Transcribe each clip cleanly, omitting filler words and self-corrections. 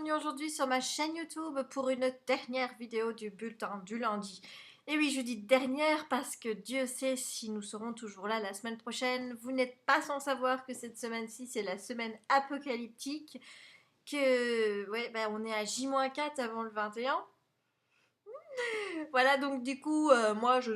bienvenue aujourd'hui sur ma chaîne YouTube pour une dernière vidéo du bulletin du lundi. Et oui, je dis dernière parce que Dieu sait si nous serons toujours là la semaine prochaine. Vous n'êtes pas sans savoir que cette semaine-ci, c'est la semaine apocalyptique, que ouais, on est à J-4 avant le 21. Voilà, donc du coup, moi, je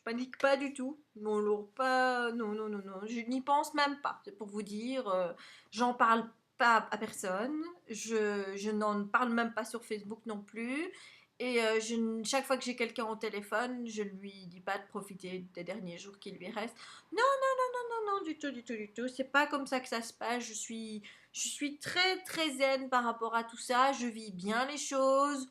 panique pas du tout. Non, non, pas, non, non, non, non, je n'y pense même pas. C'est pour vous dire, j'en parle pas à personne. Je n'en parle même pas sur Facebook non plus. Et chaque fois que j'ai quelqu'un au téléphone, je lui dis pas de profiter des derniers jours qui lui restent. Non, non, non, non, non, non, du tout, du tout, du tout. C'est pas comme ça que ça se passe. Je suis très, très zen par rapport à tout ça. Je vis bien les choses.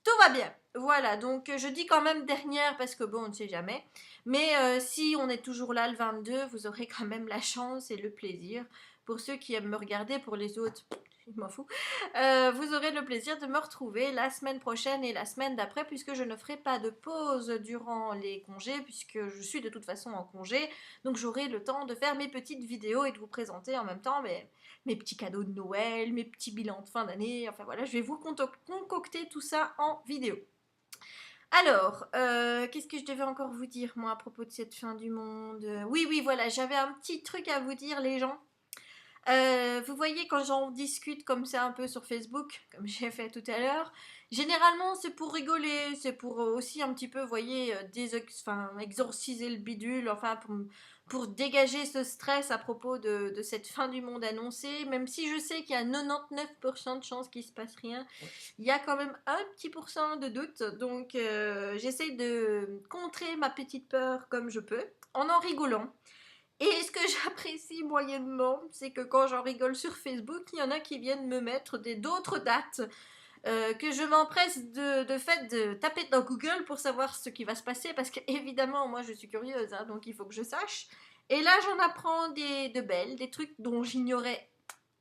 Tout va bien. Voilà, donc je dis quand même dernière parce que bon, on ne sait jamais. Mais si on est toujours là le 22, vous aurez quand même la chance et le plaisir. Pour ceux qui aiment me regarder, pour les autres, je m'en fous. Vous aurez le plaisir de me retrouver la semaine prochaine et la semaine d'après, puisque je ne ferai pas de pause durant les congés, puisque je suis de toute façon en congé. Donc j'aurai le temps de faire mes petites vidéos et de vous présenter en même temps mes petits cadeaux de Noël, mes petits bilans de fin d'année. Enfin voilà, je vais vous concocter tout ça en vidéo. Alors, qu'est-ce que je devais encore vous dire, moi, à propos de cette fin du monde? Oui, oui, voilà, j'avais un petit truc à vous dire, les gens. Vous voyez, quand j'en discute comme ça un peu sur Facebook, comme j'ai fait tout à l'heure, généralement c'est pour rigoler, c'est pour aussi un petit peu, vous voyez, exorciser le bidule, enfin pour dégager ce stress à propos de cette fin du monde annoncée, même si je sais qu'il y a 99% de chances qu'il se passe rien, il y a quand même un petit pourcent de doute, donc j'essaie de contrer ma petite peur comme je peux, en rigolant. Et ce que j'apprécie moyennement, c'est que quand j'en rigole sur Facebook, il y en a qui viennent me mettre d'autres dates que je m'empresse de fait de taper dans Google pour savoir ce qui va se passer, parce que évidemment, moi je suis curieuse, hein, donc il faut que je sache. Et là, j'en apprends de belles, des trucs dont j'ignorais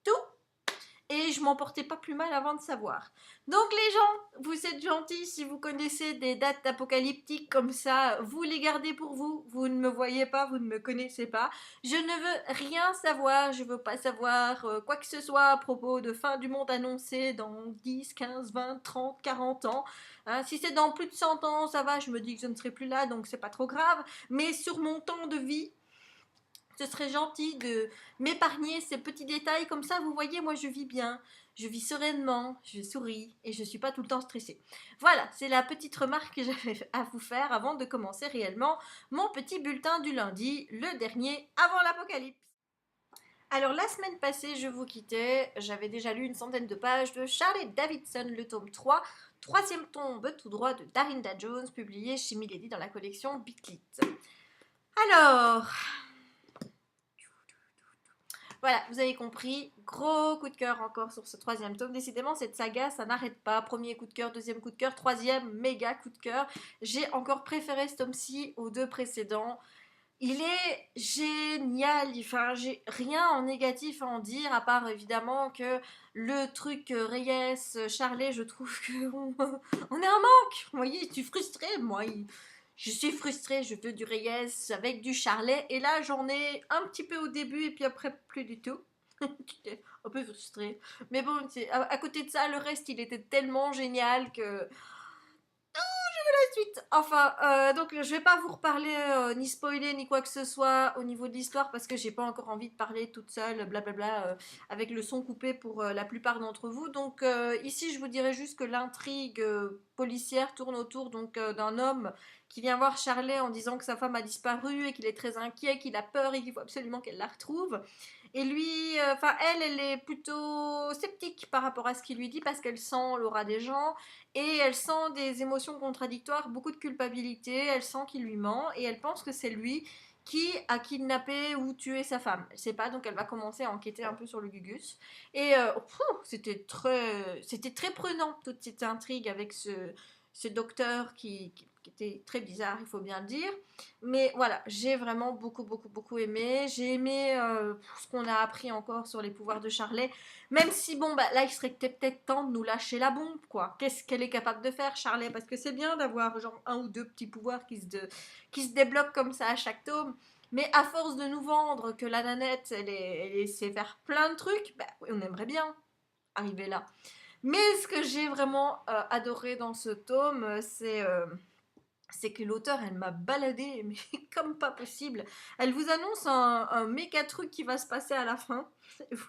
tout et je m'en portais pas plus mal avant de savoir. Donc les gens, vous êtes gentils, si vous connaissez des dates apocalyptiques comme ça, vous les gardez pour vous, vous ne me voyez pas, vous ne me connaissez pas. Je ne veux rien savoir, je veux pas savoir quoi que ce soit à propos de fin du monde annoncée dans 10, 15, 20, 30, 40 ans. Hein, si c'est dans plus de 100 ans, ça va, je me dis que je ne serai plus là, donc c'est pas trop grave. Mais sur mon temps de vie, ce serait gentil de m'épargner ces petits détails. Comme ça, vous voyez, moi je vis bien, je vis sereinement, je souris et je ne suis pas tout le temps stressée. Voilà, c'est la petite remarque que j'avais à vous faire avant de commencer réellement mon petit bulletin du lundi, le dernier avant l'apocalypse. Alors la semaine passée, je vous quittais, j'avais déjà lu une centaine de pages de Charlotte Davidson, le tome 3, troisième tombe tout droit de Darinda Jones, publié chez Milady dans la collection Beatlit. Alors, voilà, vous avez compris, gros coup de cœur encore sur ce troisième tome. Décidément, cette saga, ça n'arrête pas. Premier coup de cœur, deuxième coup de cœur, troisième méga coup de cœur. J'ai encore préféré ce tome-ci aux deux précédents. Il est génial, enfin j'ai rien en négatif à en dire, à part évidemment que le truc Reyes, Charlet, je trouve que on est en manque, vous voyez, je suis frustrée, moi, je suis frustrée, je veux du Reyes avec du Charlet, et là j'en ai un petit peu au début, et puis après plus du tout. J'étais un peu frustrée. Mais bon, à côté de ça, le reste, il était tellement génial que suite. Enfin, donc je vais pas vous reparler ni spoiler ni quoi que ce soit au niveau de l'histoire parce que j'ai pas encore envie de parler toute seule, blablabla, avec le son coupé pour la plupart d'entre vous. Donc ici, je vous dirais juste que l'intrigue policière tourne autour donc d'un homme qui vient voir Charlet en disant que sa femme a disparu et qu'il est très inquiet, qu'il a peur et qu'il faut absolument qu'elle la retrouve. Et lui, elle est plutôt sceptique par rapport à ce qu'il lui dit parce qu'elle sent l'aura des gens et elle sent des émotions contradictoires, beaucoup de culpabilité, elle sent qu'il lui ment et elle pense que c'est lui qui a kidnappé ou tué sa femme. Elle ne sait pas, donc elle va commencer à enquêter un peu sur le Gugus. Et c'était très prenant toute cette intrigue avec ce docteur qui était très bizarre, il faut bien le dire. Mais voilà, j'ai vraiment beaucoup, beaucoup, beaucoup aimé. J'ai aimé ce qu'on a appris encore sur les pouvoirs de Charlet. Même si, bon, là, il serait peut-être temps de nous lâcher la bombe, quoi. Qu'est-ce qu'elle est capable de faire, Charlet? Parce que c'est bien d'avoir, genre, un ou deux petits pouvoirs qui se débloquent comme ça à chaque tome. Mais à force de nous vendre que la nanette, elle sait faire plein de trucs, on aimerait bien arriver là. Mais ce que j'ai vraiment adoré dans ce tome, c'est que l'auteur, elle m'a baladé, mais comme pas possible. Elle vous annonce un méga truc qui va se passer à la fin.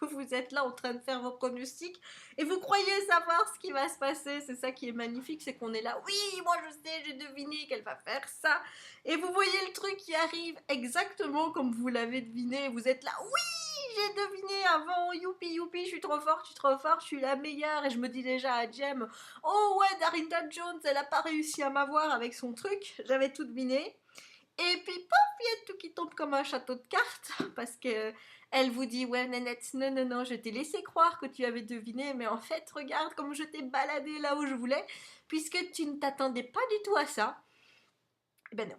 Vous êtes là en train de faire vos pronostics et vous croyez savoir ce qui va se passer. C'est ça qui est magnifique, c'est qu'on est là. Oui, moi je sais, j'ai deviné qu'elle va faire ça. Et vous voyez le truc qui arrive exactement comme vous l'avez deviné. Vous êtes là. Oui, j'ai deviné avant. Youpi, youpi, je suis trop fort, je suis la meilleure. Et je me dis déjà à Jem, oh ouais, Darrington Jones, elle a pas réussi à m'avoir avec son truc. J'avais tout deviné. Et puis, pof, il y a tout qui tombe comme un château de cartes. Parce que elle vous dit, ouais, Nanette, non, non, non, je t'ai laissé croire que tu avais deviné. Mais en fait, regarde comme je t'ai baladé là où je voulais. Puisque tu ne t'attendais pas du tout à ça. Eh ben non.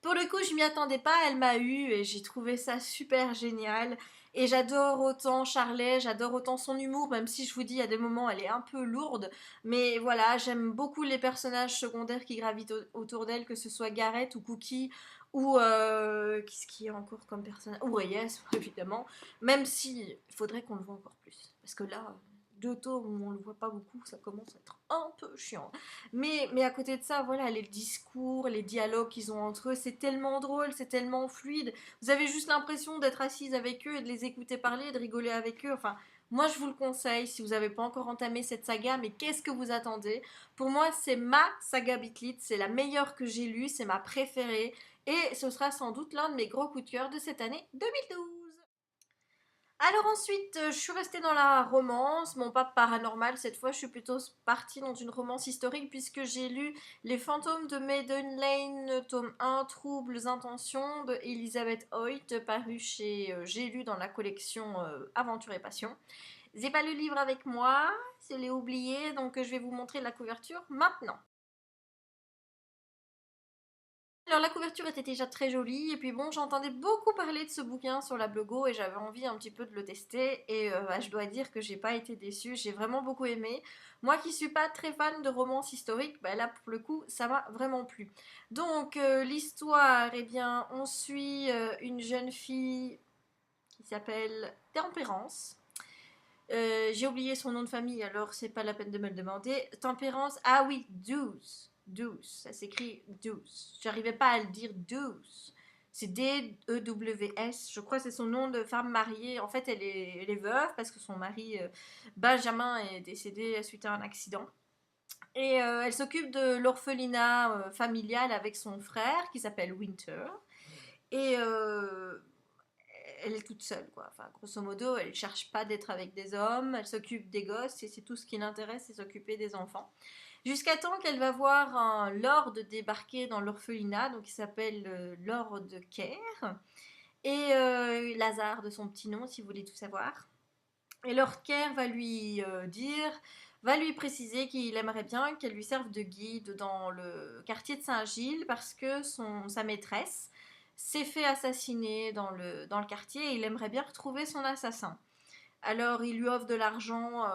Pour le coup, je m'y attendais pas, elle m'a eu et j'ai trouvé ça super génial. Et j'adore autant Charlet, j'adore autant son humour, même si je vous dis à des moments elle est un peu lourde. Mais voilà, j'aime beaucoup les personnages secondaires qui gravitent autour d'elle, que ce soit Gareth ou Cookie ou qu'est-ce qu'il y a encore comme personnage, ou Reyes évidemment. Même si il faudrait qu'on le voit encore plus, parce que là, deux tomes où on le voit pas beaucoup, ça commence à être un peu chiant. Mais à côté de ça, voilà, les discours, les dialogues qu'ils ont entre eux, c'est tellement drôle, c'est tellement fluide. Vous avez juste l'impression d'être assise avec eux et de les écouter parler, de rigoler avec eux. Enfin, moi, je vous le conseille si vous n'avez pas encore entamé cette saga, mais qu'est-ce que vous attendez? Pour moi, c'est ma saga Bitlit, c'est la meilleure que j'ai lue, c'est ma préférée, et ce sera sans doute l'un de mes gros coups de cœur de cette année 2012. Alors ensuite, je suis restée dans la romance, bon pas paranormal cette fois, je suis plutôt partie dans une romance historique puisque j'ai lu Les fantômes de Maiden Lane, tome 1, Troubles intentions de Elizabeth Hoyt, paru chez J'ai lu dans la collection Aventure et Passion. J'ai pas le livre avec moi, je l'ai oublié, donc je vais vous montrer la couverture maintenant. Alors la couverture était déjà très jolie et puis bon j'entendais beaucoup parler de ce bouquin sur la blogo et j'avais envie un petit peu de le tester et bah, je dois dire que j'ai pas été déçue, j'ai vraiment beaucoup aimé. Moi qui suis pas très fan de romance historique, bah, là pour le coup ça m'a vraiment plu. Donc l'histoire, eh bien on suit une jeune fille qui s'appelle Tempérance. J'ai oublié son nom de famille, alors c'est pas la peine de me le demander. Tempérance, ah oui, Douce. Douce, ça s'écrit Douce. J'arrivais pas à le dire Douce. C'est D-E-W-S. Je crois que c'est son nom de femme mariée. En fait, elle est veuve parce que son mari, Benjamin, est décédé suite à un accident. Et elle s'occupe de l'orphelinat familial avec son frère qui s'appelle Winter. Et elle est toute seule, quoi. Enfin, grosso modo, elle cherche pas d'être avec des hommes, elle s'occupe des gosses et c'est tout ce qui l'intéresse, c'est s'occuper des enfants. Jusqu'à temps qu'elle va voir un lord débarquer dans l'orphelinat, donc il s'appelle Lord Kerr, et Lazare de son petit nom, si vous voulez tout savoir. Et Lord Kerr va lui va lui préciser qu'il aimerait bien qu'elle lui serve de guide dans le quartier de Saint-Gilles parce que sa maîtresse s'est fait assassiner dans le quartier et il aimerait bien retrouver son assassin. Alors il lui offre de l'argent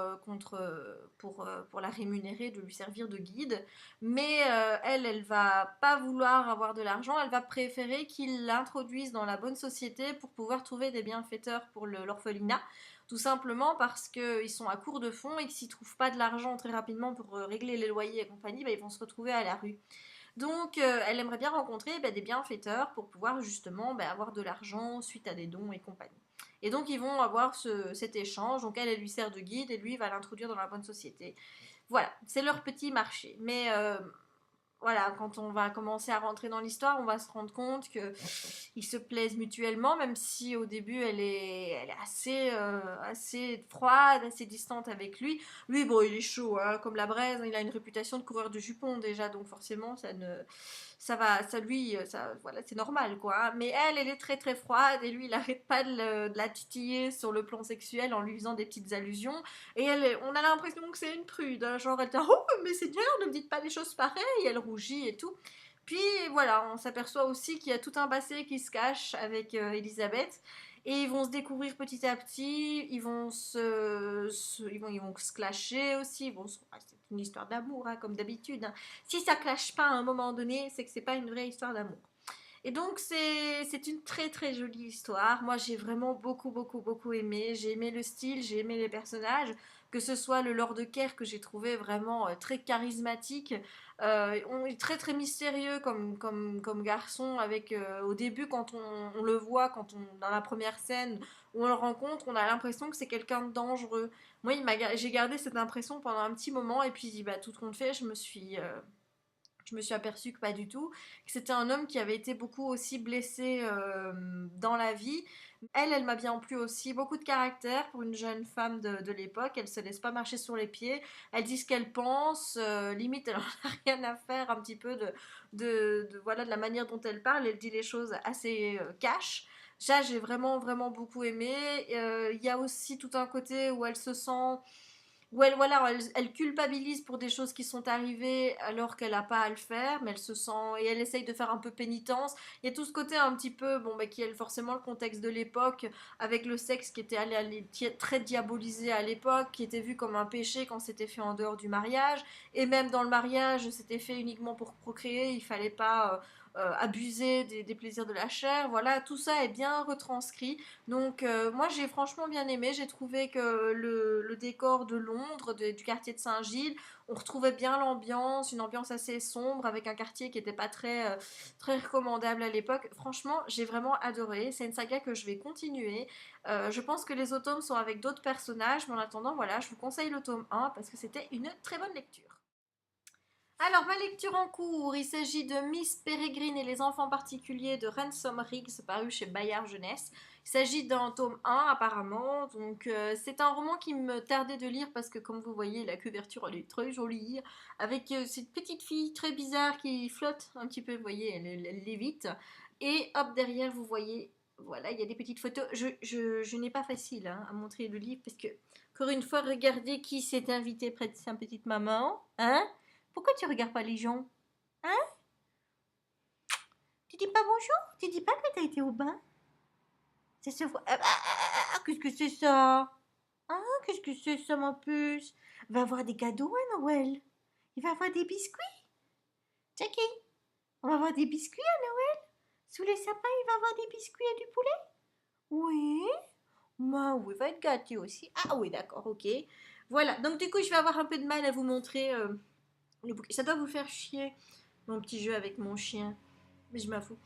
pour la rémunérer, de lui servir de guide, mais elle va pas vouloir avoir de l'argent, elle va préférer qu'il l'introduise dans la bonne société pour pouvoir trouver des bienfaiteurs pour l'orphelinat, tout simplement parce qu'ils sont à court de fonds et que s'ils trouvent pas de l'argent très rapidement pour régler les loyers et compagnie, bah, ils vont se retrouver à la rue. Donc, elle aimerait bien rencontrer des bienfaiteurs pour pouvoir justement avoir de l'argent suite à des dons et compagnie. Et donc, ils vont avoir cet échange. Donc, elle lui sert de guide et lui va l'introduire dans la bonne société. Voilà, c'est leur petit marché. Mais voilà, quand on va commencer à rentrer dans l'histoire, on va se rendre compte que ils se plaisent mutuellement, même si au début elle est assez froide, assez distante avec lui. Lui, bon, il est chaud, hein, comme la braise, il a une réputation de coureur de jupons déjà, donc forcément ça va, ça lui, ça, voilà, c'est normal quoi. Hein. Mais elle est très très froide et lui, il arrête pas de la titiller sur le plan sexuel en lui faisant des petites allusions. Et on a l'impression que c'est une prude, hein, genre elle dit oh mais c'est bien, ne me dites pas des choses pareilles, elle rougit et tout. Puis voilà, on s'aperçoit aussi qu'il y a tout un passé qui se cache avec Elisabeth. Et ils vont se découvrir petit à petit, ils vont se clasher aussi. C'est une histoire d'amour, hein, comme d'habitude. Hein. Si ça clash pas à un moment donné, c'est que c'est pas une vraie histoire d'amour. Et donc c'est une très très jolie histoire. Moi j'ai vraiment beaucoup beaucoup beaucoup aimé. J'ai aimé le style, j'ai aimé les personnages. que ce soit le Lord de Kerr que j'ai trouvé vraiment très charismatique, on est très très mystérieux comme garçon avec au début quand on le voit, dans la première scène où on le rencontre, on a l'impression que c'est quelqu'un de dangereux. Moi, j'ai gardé cette impression pendant un petit moment et puis bah, tout compte fait, je me suis aperçue que pas du tout, que c'était un homme qui avait été beaucoup aussi blessé dans la vie. Elle m'a bien plu aussi, beaucoup de caractère pour une jeune femme de l'époque, elle se laisse pas marcher sur les pieds, elle dit ce qu'elle pense, limite elle en a rien à faire un petit peu voilà, de la manière dont elle parle, elle dit les choses assez cash. Ça, j'ai vraiment, vraiment beaucoup aimé. Il y a aussi tout un côté où elle se sent où elle culpabilise pour des choses qui sont arrivées alors qu'elle n'a pas à le faire, mais elle se sent et elle essaye de faire un peu pénitence. Il y a tout ce côté un petit peu, bon, bah, qui est forcément le contexte de l'époque, avec le sexe qui était très diabolisé à l'époque, qui était vu comme un péché quand c'était fait en dehors du mariage, et même dans le mariage, c'était fait uniquement pour procréer, il fallait pas abuser des plaisirs de la chair. Voilà, tout ça est bien retranscrit. Donc moi j'ai franchement bien aimé, j'ai trouvé que le décor de Londres, du quartier de Saint-Gilles, on retrouvait bien l'ambiance, une ambiance assez sombre avec un quartier qui n'était pas très recommandable à l'époque. Franchement j'ai vraiment adoré, c'est une saga que je vais continuer. Je pense que les autres tomes sont avec d'autres personnages, mais en attendant voilà, je vous conseille le tome 1 parce que c'était une très bonne lecture. Alors, ma lecture en cours, il s'agit de Miss Peregrine et les enfants particuliers de Ransom Riggs, paru chez Bayard Jeunesse. Il s'agit d'un tome 1 apparemment, donc c'est un roman qui me tardait de lire parce que comme vous voyez, la couverture elle est très jolie, avec cette petite fille très bizarre qui flotte un petit peu, vous voyez, elle lévite. Et hop, derrière, vous voyez, voilà, il y a des petites photos. Je n'ai pas facile hein, à montrer le livre parce que, encore une fois, regardez qui s'est invité près de sa petite maman, hein? Pourquoi tu regardes pas les gens? Hein? Tu dis pas bonjour? Tu dis pas que t'as été au bain? Ça se voit. Qu'est-ce que c'est ça? Ah, qu'est-ce que c'est ça, ma puce? Va avoir des cadeaux à Noël. Il va avoir des biscuits. Jackie, on va avoir des biscuits à Noël. Sous les sapins, il va avoir des biscuits et du poulet. Oui. Bah oui, il va être gâté aussi. Ah oui, d'accord, ok. Voilà, donc du coup, je vais avoir un peu de mal à vous montrer le bouquin. Ça doit vous faire chier, mon petit jeu avec mon chien. Mais je m'en fous.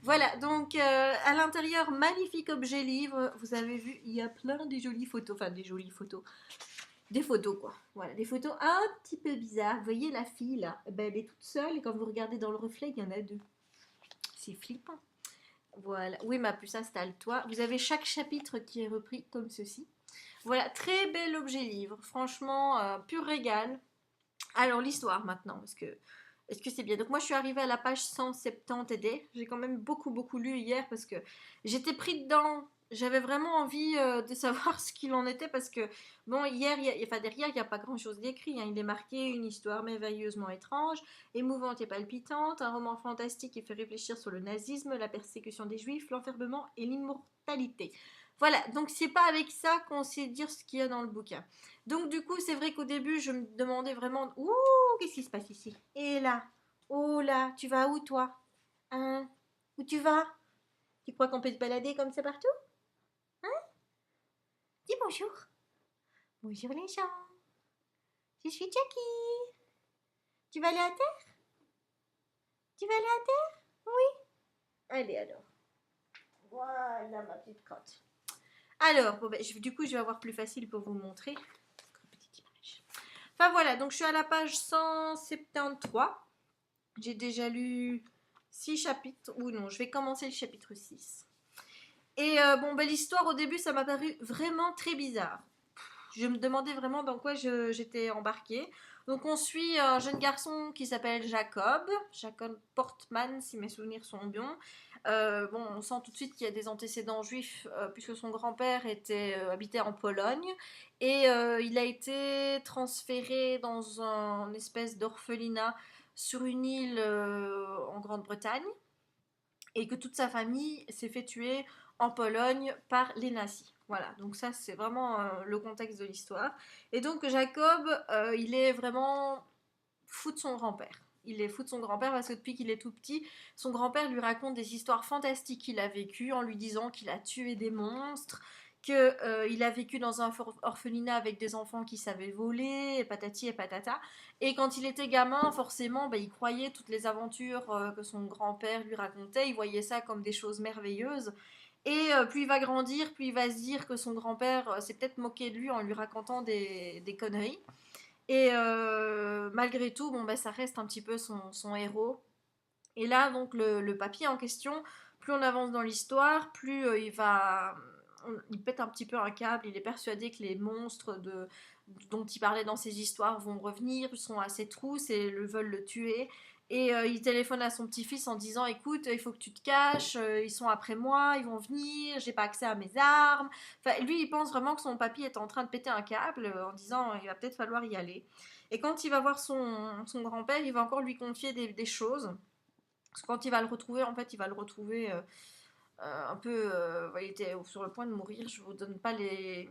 Voilà, donc à l'intérieur, magnifique objet livre. Vous avez vu, il y a plein de jolies photos. Enfin, des jolies photos. Des photos, quoi. Voilà, des photos un petit peu bizarres. Vous voyez la fille, là, ben, elle est toute seule. Et quand vous regardez dans le reflet, il y en a deux. C'est flippant. Voilà. Oui, ma puce, installe-toi. Vous avez chaque chapitre qui est repris comme ceci. Voilà, très bel objet livre. Franchement, pur régal. Alors, l'histoire maintenant, est-ce que c'est bien? Donc moi je suis arrivée à la page 170. J'ai quand même beaucoup beaucoup lu hier parce que j'étais pris dedans. J'avais vraiment envie de savoir ce qu'il en était parce que bon hier, enfin derrière il n'y a pas grand chose d'écrit. Hein. Il est marqué une histoire merveilleusement étrange, émouvante et palpitante, un roman fantastique qui fait réfléchir sur le nazisme, la persécution des juifs, l'enfermement et l'immortalité. Voilà, donc c'est pas avec ça qu'on sait dire ce qu'il y a dans le bouquin. Donc du coup, c'est vrai qu'au début, je me demandais vraiment, ouh, qu'est-ce qui se passe ici? Et là, oh là, tu vas où toi? Hein? Où tu vas? Tu crois qu'on peut se balader comme ça partout? Hein? Dis bonjour. Bonjour les gens. Je suis Jackie. Tu vas aller à terre? Tu vas aller à terre? Oui. Allez alors. Voilà ma petite crotte. Alors, bon, ben, du coup, je vais avoir plus facile pour vous montrer. Petite image. Enfin voilà, donc je suis à la page 173. J'ai déjà lu 6 chapitres, ou non, je vais commencer le chapitre 6. Et bon, ben, l'histoire au début, ça m'a paru vraiment très bizarre. Je me demandais vraiment dans quoi j'étais embarquée. Donc on suit un jeune garçon qui s'appelle Jacob Portman, si mes souvenirs sont bons. Bon, on sent tout de suite qu'il y a des antécédents juifs, puisque son grand-père habitait en Pologne. Et il a été transféré dans un espèce d'orphelinat sur une île en Grande-Bretagne et que toute sa famille s'est fait tuer en Pologne par les nazis. Voilà, donc ça c'est vraiment le contexte de l'histoire. Et donc Jacob, il est vraiment fou de son grand-père. Il est fou de son grand-père parce que depuis qu'il est tout petit, son grand-père lui raconte des histoires fantastiques qu'il a vécues en lui disant qu'il a tué des monstres, qu'il a vécu dans un orphelinat avec des enfants qui savaient voler, et patati et patata. Et quand il était gamin, forcément, il croyait toutes les aventures que son grand-père lui racontait, il voyait ça comme des choses merveilleuses. Et plus il va grandir, plus il va se dire que son grand-père s'est peut-être moqué de lui en lui racontant des conneries. Et malgré tout, ça reste un petit peu son héros. Et là, donc, le papier en question, plus on avance dans l'histoire, plus il pète un petit peu un câble. Il est persuadé que les monstres dont il parlait dans ses histoires vont revenir, sont à ses trousses et veulent le tuer. Et il téléphone à son petit-fils en disant: écoute, il faut que tu te caches, ils sont après moi, ils vont venir, j'ai pas accès à mes armes. Enfin, lui, il pense vraiment que son papy est en train de péter un câble en disant: il va peut-être falloir y aller. Et quand il va voir son grand-père, il va encore lui confier des choses. Parce que quand il va le retrouver, en fait, il va le retrouver un peu. Il était sur le point de mourir. Je vous donne pas les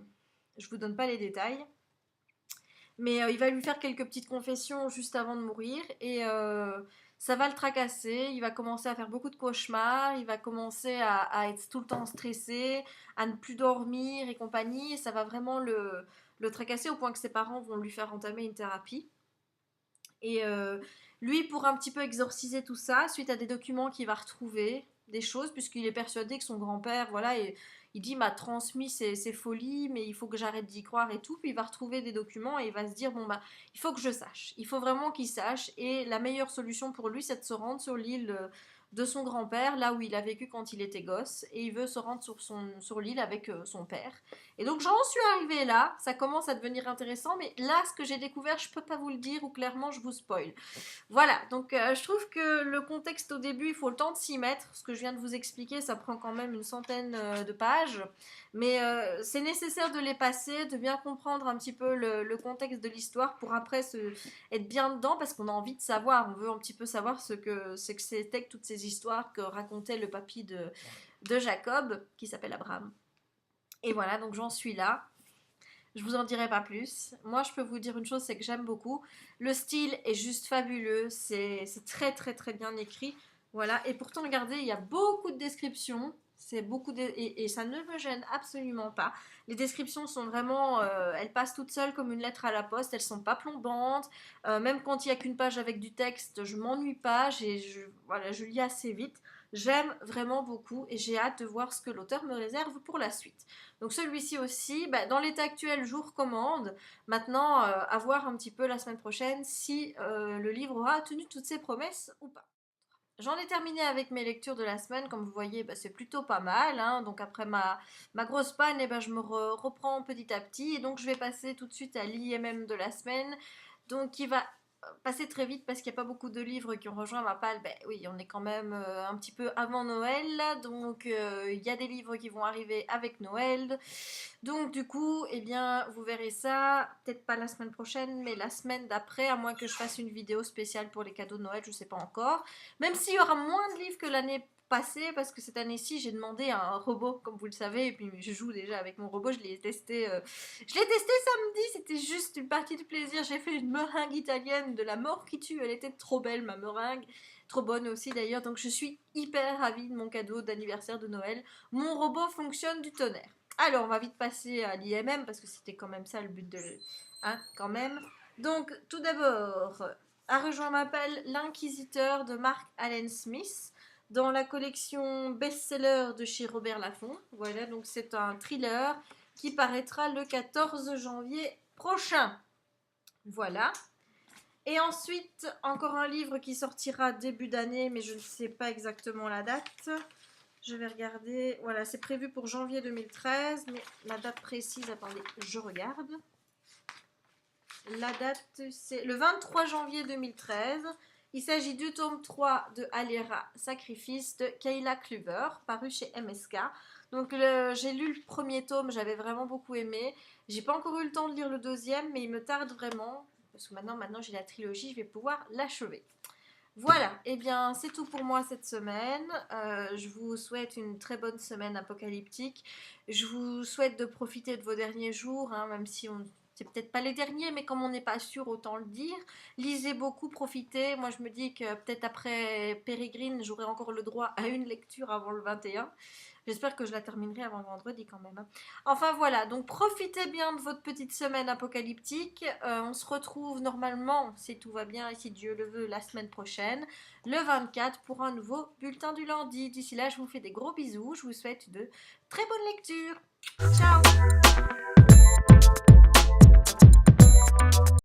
détails. Mais il va lui faire quelques petites confessions juste avant de mourir. Et ça va le tracasser. Il va commencer à faire beaucoup de cauchemars. Il va commencer à être tout le temps stressé, à ne plus dormir et compagnie. Et ça va vraiment le tracasser au point que ses parents vont lui faire entamer une thérapie. Et lui, pour un petit peu exorciser tout ça, suite à des documents qu'il va retrouver, des choses, puisqu'il est persuadé que son grand-père, voilà, il dit m'a transmis ses folies, mais il faut que j'arrête d'y croire et tout. Puis il va retrouver des documents et il va se dire bon il faut que je sache, il faut vraiment qu'il sache. Et la meilleure solution pour lui, c'est de se rendre sur l'île de son grand-père, là où il a vécu quand il était gosse, et il veut se rendre sur l'île avec son père. Et donc j'en suis arrivée là, ça commence à devenir intéressant, mais là ce que j'ai découvert, je peux pas vous le dire ou clairement je vous spoil. Voilà, donc je trouve que le contexte au début, il faut le temps de s'y mettre. Ce que je viens de vous expliquer, ça prend quand même une centaine de pages, mais c'est nécessaire de les passer, de bien comprendre un petit peu le contexte de l'histoire pour après être bien dedans, parce qu'on a envie de savoir, on veut un petit peu savoir ce que c'était que toutes ces histoires que racontait le papy de Jacob, qui s'appelle Abraham. Et voilà, donc j'en suis là. Je vous en dirai pas plus. Moi, je peux vous dire une chose, c'est que j'aime beaucoup. Le style est juste fabuleux. C'est très très très bien écrit. Voilà. Et pourtant, regardez, il y a beaucoup de descriptions. Et ça ne me gêne absolument pas. Les descriptions sont vraiment, elles passent toutes seules comme une lettre à la poste. Elles sont pas plombantes. Même quand il y a qu'une page avec du texte, je m'ennuie pas. Voilà, je lis assez vite. J'aime vraiment beaucoup et j'ai hâte de voir ce que l'auteur me réserve pour la suite. Donc celui-ci aussi, dans l'état actuel, je vous recommande. Maintenant, à voir un petit peu la semaine prochaine si le livre aura tenu toutes ses promesses ou pas. J'en ai terminé avec mes lectures de la semaine. Comme vous voyez, c'est plutôt pas mal, hein. Donc après ma grosse panne, je me reprends petit à petit. Et donc je vais passer tout de suite à l'IMM de la semaine. Donc qui va passer très vite parce qu'il n'y a pas beaucoup de livres qui ont rejoint ma palle. Oui, on est quand même un petit peu avant Noël. Donc il y a des livres qui vont arriver avec Noël. Donc du coup, vous verrez ça, peut-être pas la semaine prochaine, mais la semaine d'après, à moins que je fasse une vidéo spéciale pour les cadeaux de Noël, je sais pas encore. Même s'il y aura moins de livres que l'année passée, parce que cette année-ci, j'ai demandé à un robot, comme vous le savez, et puis je joue déjà avec mon robot, je l'ai testé samedi, c'était juste une partie de plaisir. J'ai fait une meringue italienne de la mort qui tue, elle était trop belle ma meringue, trop bonne aussi d'ailleurs, donc je suis hyper ravie de mon cadeau d'anniversaire de Noël. Mon robot fonctionne du tonnerre. Alors, on va vite passer à l'IMM parce que c'était quand même ça le but de. Hein, quand même. Donc, tout d'abord, a rejoint ma pelle L'Inquisiteur de Mark Allen Smith dans la collection best-seller de chez Robert Laffont. Voilà, donc c'est un thriller qui paraîtra le 14 janvier prochain. Voilà. Et ensuite, encore un livre qui sortira début d'année, mais je ne sais pas exactement la date. Je vais regarder. Voilà, c'est prévu pour janvier 2013, mais la date précise, attendez, je regarde. La date, c'est le 23 janvier 2013. Il s'agit du tome 3 de Alera, Sacrifice de Kayla Kluber, paru chez MSK. Donc j'ai lu le premier tome, j'avais vraiment beaucoup aimé. J'ai pas encore eu le temps de lire le deuxième, mais il me tarde vraiment. Parce que maintenant j'ai la trilogie, je vais pouvoir l'achever. Voilà, et bien c'est tout pour moi cette semaine. Je vous souhaite une très bonne semaine apocalyptique. Je vous souhaite de profiter de vos derniers jours, hein, même si c'est peut-être pas les derniers, mais comme on n'est pas sûr, autant le dire. Lisez beaucoup, profitez. Moi je me dis que peut-être après Pérégrine, j'aurai encore le droit à une lecture avant le 21. J'espère que je la terminerai avant vendredi quand même, hein. Enfin voilà, donc profitez bien de votre petite semaine apocalyptique. On se retrouve normalement, si tout va bien et si Dieu le veut, la semaine prochaine, le 24, pour un nouveau bulletin du lundi. D'ici là, je vous fais des gros bisous. Je vous souhaite de très bonnes lectures. Ciao!